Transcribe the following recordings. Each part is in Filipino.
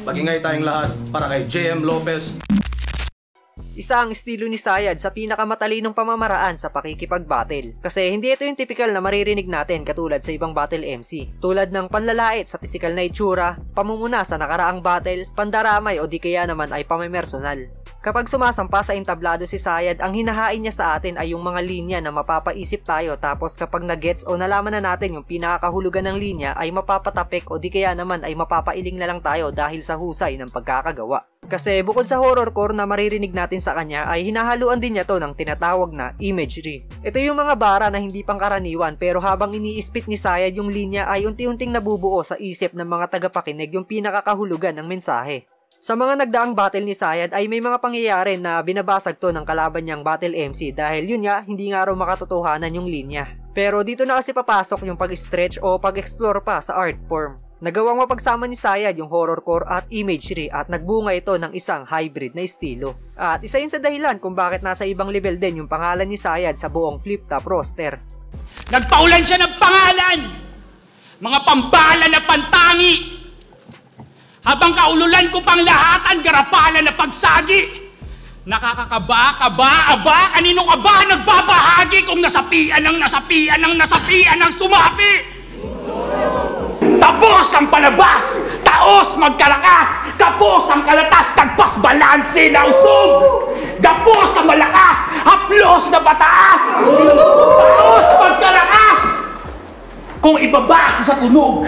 Magingay tayong lahat para kay JM Lopez. Isa ang estilo ni Sayad sa pinakamatalinong pamamaraan sa pakikipag-battle. Kasi hindi ito yung typical na maririnig natin katulad sa ibang battle MC. Tulad ng panlalait sa pisikal na itsura, pamumuna sa nakaraang battle, pandaramay o di kaya naman ay pamimersonal. Kapag sumasampa sa entablado si Sayad, ang hinahain niya sa atin ay yung mga linya na mapapaisip tayo, tapos kapag na-gets o nalaman na natin yung pinakakahulugan ng linya ay mapapatapik o di kaya naman ay mapapailing na lang tayo dahil sa husay ng pagkakagawa. Kasi bukod sa horrorcore na maririnig natin sa kanya ay hinahaluan din niya to ng tinatawag na imagery. Ito yung mga bara na hindi pangkaraniwan pero habang iniispit ni Sayad yung linya ay unti-unting nabubuo sa isip ng mga tagapakinig yung pinakakahulugan ng mensahe. Sa mga nagdaang battle ni Sayad ay may mga pangyayari na binabasag to ng kalaban niyang battle MC dahil yun nga hindi nga raw makatotohanan yung linya. Pero dito na kasi papasok yung pag-stretch o pag-explore pa sa art form. Nagawang mapagsama ni Sayad yung horrorcore at imagery at nagbunga ito ng isang hybrid na estilo. At isa yun sa dahilan kung bakit nasa ibang level din yung pangalan ni Sayad sa buong flip-top roster. Nagpaulan siya ng pangalan! Mga pambala na pantangi! Habang kaululan ko pang lahatan, garapalan na pagsagi! Nakakakaba, aba, kanino ka ba nagbabahagi kung nasapian ng sumapi? Tapos ang palabas, taos magkalakas, tapos ang kalatas, tagpas balanse na usog. Gapos ang malakas, haplos na pataas, taos magkalakas. Kung ibabasa sa tunog,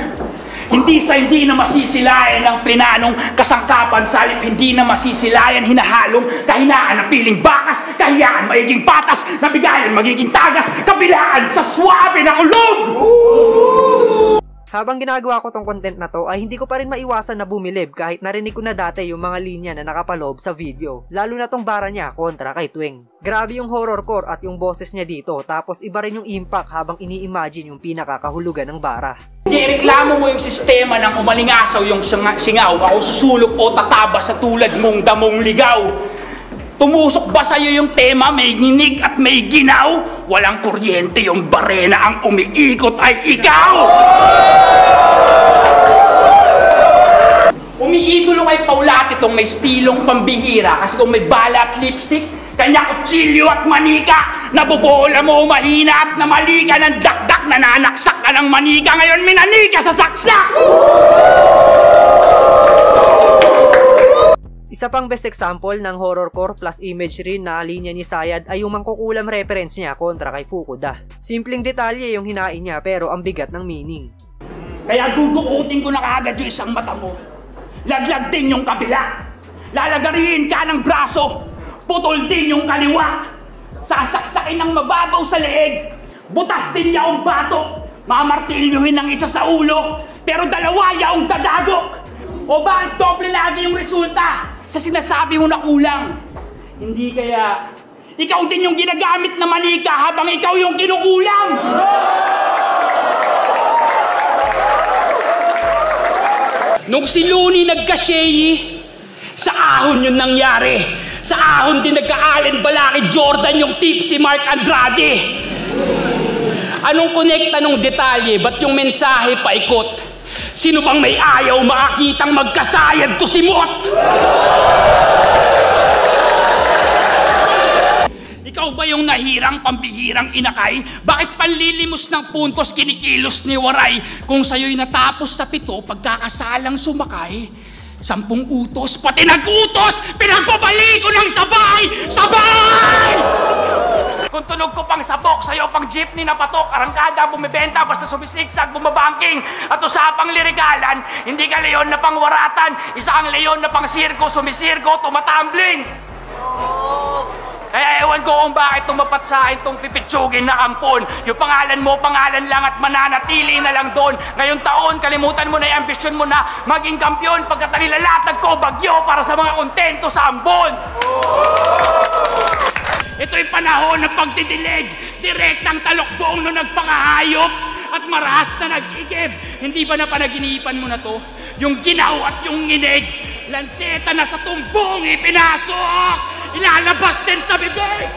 hindi na masisilayan ng plinanong kasangkapan, salip hindi na masisilayan, hinahalong kahinaan ng piling bakas, kahiyaan magiging patas, nabigayan magiging tagas, kabilaan sa swabe na ulog! Habang ginagawa ko tong content na to ay hindi ko pa rin maiwasan na bumilib kahit narinig ko na dati yung mga linya na nakapaloob sa video. Lalo na tong bara niya kontra kay Twing. Grabe yung horrorcore at yung boses niya dito, tapos iba rin yung impact habang ini-imagine yung pinakakahulugan ng bara. Ireklamo mo yung sistema ng umalingasaw yung singaw, ako susulok o tataba sa tulad mong damong ligaw. Tumusok ba sa'yo yung tema, may nginig at may ginaw? Walang kuryente yung barena, ang umiikot ay ikaw! Umiidolo kay Paulat itong may stilong pambihira, kasi kung may bala at lipstick, kanya kutsilyo at manika, nabubola mo mahina at namalika ng dakdak, nananaksak ka ng manika, ngayon minanika sa saksak! Isa pang best example ng horrorcore plus imagery na linya ni Sayad ay yung mangkukulam reference niya kontra kay Fukuda. Simpleng detalye yung hinain niya pero ang bigat ng meaning. Kaya dudukutin ko na kaagad yung isang mata mo. Laglag din yung kabila. Lalagariin ka ng braso. Putol din yung kaliwa. Sasaksakin ng mababaw sa leeg. Butas din niya ang batok. Mamartilyuhin ng isa sa ulo. Pero dalawa yaong dadagok. O bakit doble lagi yung resulta? Sa sinasabi mo na kulang. Hindi kaya ikaw din yung ginagamit na manika habang ikaw yung kinukulam. Nung si Looney nagka-Shea, sa ahon yun nangyari. Sa ahon din nagka-Allen Balaki Jordan yung tipsy Mark Andrade. Anong konekta nung detalye? Ba't yung mensahe paikot? Sino bang may ayaw makakitang magkasayad to si Mot? Ikaw ba yung nahirang pambihirang inakay? Bakit panlilimos ng puntos kinikilos ni Waray? Kung sa'yo'y natapos sa 7, pagkakasalang sumakay, 10 utos, pati nag-utos, pinagbabalik ko ng sabay! Sabay! Kung tunog ko pang sabok, sa'yo pang jeepney na patok, arangkada, bumibenta, basta sumisigsag, bumabangking, at usapang lirikalan, hindi ka leon na pangwaratan, isa kang leon na pang sirko, sumisirko, tumatambling. Kaya ewan ko kung bakit tumapat sa akin itong pipitsugin na ampon. Yung pangalan mo, pangalan lang at mananatili na lang doon. Ngayong taon, kalimutan mo na yung ambisyon mo na maging kampiyon pagkat nilalatag ko bagyo para sa mga kontento sa ambon. Ito'y panahon ng pagdidilig, direktang talokbong nung nagpangahayop at maras na nag-igib. Hindi ba na panaginipan mo na to? Yung ginaw at yung nginig, lanseta na sa tumbong ipinasok, ilalabas din sa bibig!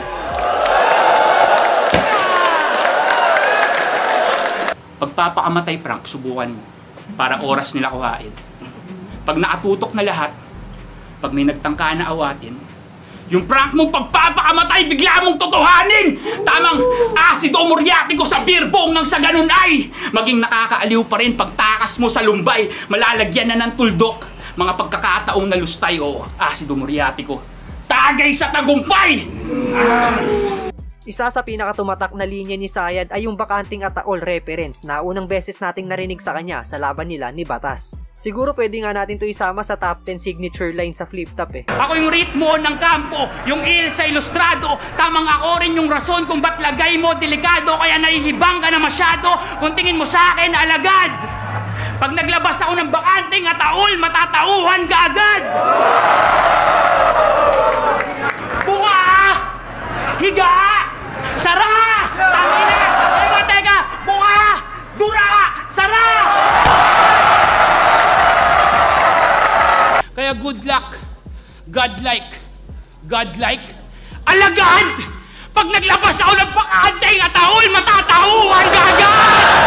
Pagpapakamatay, Frank, subukan mo para oras nila kuhain. Pag nakatutok na lahat, pag may nagtangka na awatin, yung prank mong pagpapakamatay, bigla mong totohanin! Tamang asido muryatiko sa beer bong nang sa ganun ay maging nakakaaliw pa rin pagtakas mo sa lumbay, malalagyan na ng tuldok, mga pagkakataong nalustay o asido muryatiko. Tagay sa tagumpay! Isa sa pinakatumatak na linya ni Sayad ay yung bakanting ataol reference na unang beses nating narinig sa kanya sa laban nila ni Batas. Siguro pwede nga natin to isama sa top 10 signature line sa flip top eh. Ako yung ritmo ng kampo, yung il sa ilustrado, tamang ako rin yung rason kung ba't lagay mo delikado, kaya nahihibang ka na masyado kung tingin mo sa akin alagad. Pag naglabas ako ng bakanting ataol, matatauhan ka agad. Bunga! Higa! Sara! Tangina! Teka! Bunga! Dura! Sara! Kaya good luck, godlike, alagad! Pag naglabas ako ng bakanteng ataol, matatauhan ka agad!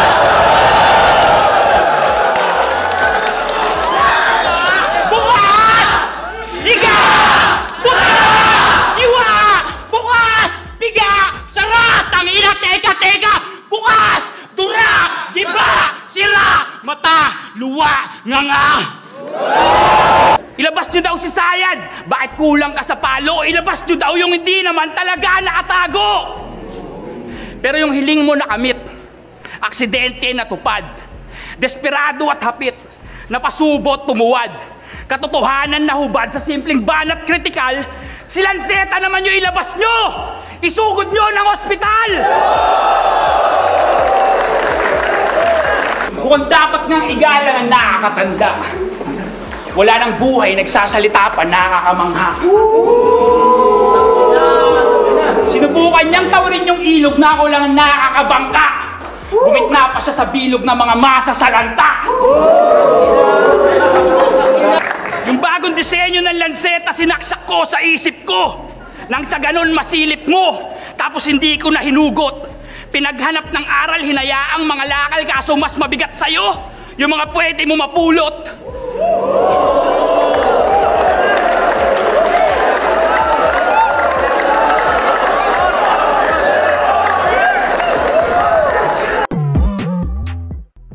Bukas! Higa! Buka! Iwa! Bukas! Piga! Sara! Tangina! Teka! Bukas! Dura! Giba! Sira! Mata! Luwa! Nganga! Ilabas nyo daw si Sayad! Bakit kulang ka sa palo? Ilabas nyo daw yung hindi naman talaga nakatago! Pero yung hiling mo nakamit, aksidente natupad, desperado at hapit, napasubot tumuwad, katotohanan na hubad sa simpleng banat kritikal, si Lanceta naman yung ilabas nyo! Isugod nyo ng ospital! Kung dapat ngang igalang ang nakakatanda, wala nang buhay, nagsasalita pa, nakakamangha. Sinubukan niyang tawarin yung ilog na ako lang nakakabangka. Gumitna pa siya sa bilog ng mga masasalanta. Yung bagong disenyo ng Lanceta, sinaksak ko sa isip ko. Nang sa ganun masilip mo, tapos hindi ko na hinugot. Pinaghanap ng aral, hinayaang mga lakal, kaso mas mabigat sa'yo yung mga pwede mo mapulot.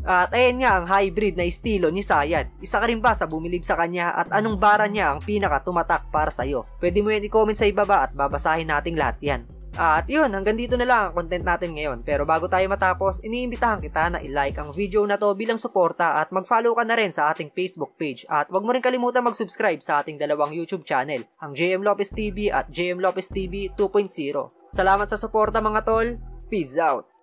At ayan nga ang hybrid na estilo ni Sayad. Isa ka rin ba sa bumilib sa kanya at anong bara niya ang pinaka tumatak para sa'yo? Pwede mo yan i-comment sa ibaba at babasahin nating lahat yan. At yun, hanggang dito na lang ang content natin ngayon. Pero bago tayo matapos, iniimbitahan kita na i-like ang video na to bilang suporta at mag-follow ka na rin sa ating Facebook page. At wag mo rin kalimutan mag-subscribe sa ating dalawang YouTube channel, ang JM Lopez TV at JM Lopez TV 2.0. Salamat sa suporta mga tol. Peace out!